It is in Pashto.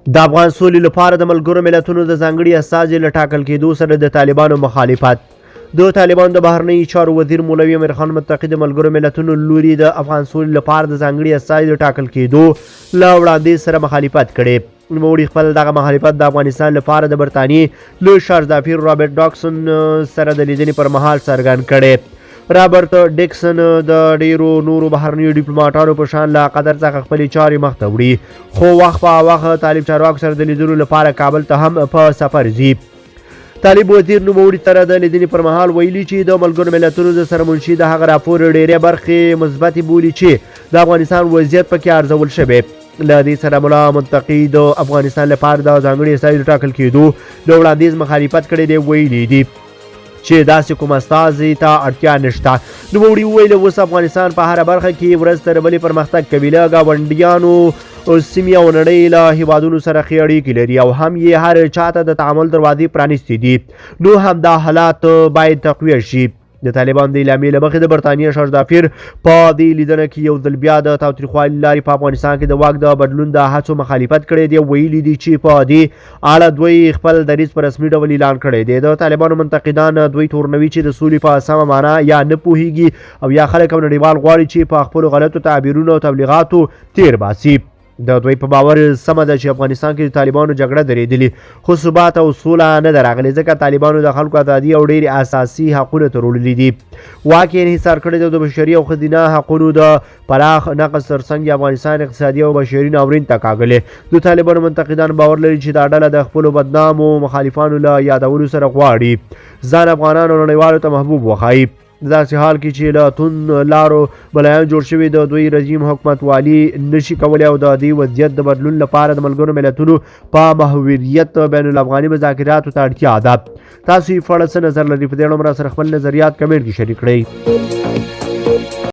د افغان سولې لپاره د ملګرو ملتونو د ځانګړي استازي له ټاکل کېدو سره د طالبانو مخالفت. د طالبانو د بهرنیو چارو وزیر مولوي امیر خان متقي د ملګرو ملتونو لوري د افغان سولې لپاره د ځانګړي استازي د ټاکل کېدو له وړاندیز سره مخالفت کړی. نوموړي خپل دغه مخالفت د افغانستان لپاره د برطانیې له شارزافیر رابرټ ډاکسن سره د لیدنې پر مهال څرګند کړی. رابرټ ډیکسن د ډیرو نورو بهرنیو ډیپلوماټانو په شان له قطر څخه خپلې چارې مخته وړي، خو وخت په وخت طالب چارواکو سره د لیدلو لپاره کابل ته هم په سفر ځي. طالب وزیر نوموړي سره د لیدنې پر مهال ویلي چې د ملګرو ملتونو د سرمنشي د هغه راپور ډیرې برخې مثبتې بولي چې د افغانستان وضعیت پکې ارزول شوی. له دې سره ملا منطقي د افغانستان لپاره د ځانګړي استازي ټاکل کېدو د وړاندیز مخالفت کړی دی. ویلي دي چې داسې کوم استازي ته اړتیا نشته. نوموړي وویل اوس افغانستان په هره برخه کې ورځ تر بلې پرمختګ کوي. له ګاونډیانو سیمې او نړۍ له هیوادونو سره ښې اړیکې لري او هم یې هر چاته د تعامل دروازې پرانیستې دي. نو هم دا حالات باید تقویه شي. د طالبانو د اعلامیې له مخې د برطانیې شارزافیر په دې لیدنه کې یو ځل بیا د تاوتریخوالي لارې په افغانستان کې د واک د بدلون د هڅو مخالفت کړی دی. ویلي دي چې په دې اړه دوی خپل دریځ په رسمي ډول اعلان کړی دی. د طالبانو منتقدان دوی تورنوي چې د سولې په سمه معنا یا نه پوهیږي او یا خلک او نړیوال غواړي چې په خپلو غلطو تعبیرونو او تبلیغاتو تیر باسي. د دوی په باور سمه ده چې افغانستان کې د طالبانو جګړه درېدلې، خو ثبات او سوله نه ده راغلې ځکه طالبانو د خلکو ازادي او ډېرې اساسي حقونه ترورلي دي. واک یې انحصار کړی دی. د بشري او ښځینه حقونو د پراخ نقض ترڅنګ افغانستان اقتصادي او بشري ناورین ته کاږلی. د طالبانو منتقدان باور لري چې دا ډله د خپلو بدنامو مخالفانو له یادولو سره غواړي ځان افغانانو او نړیوالو ته محبوب وښایي. داسې حال کې چې له توند لارو بلایان جوړ شوي د دوی رژیم حکومتوالي نشي کولی او د دې وضعیت د بدلون لپاره د ملګرو ملتونو په محوریت بین الافغاني مذاکراتو ته اړتیا ده. تاسو یې په اړه څه نظر لرئ؟ په دې اړه سره خپل نظریات کمنټ کې شریک کړئ.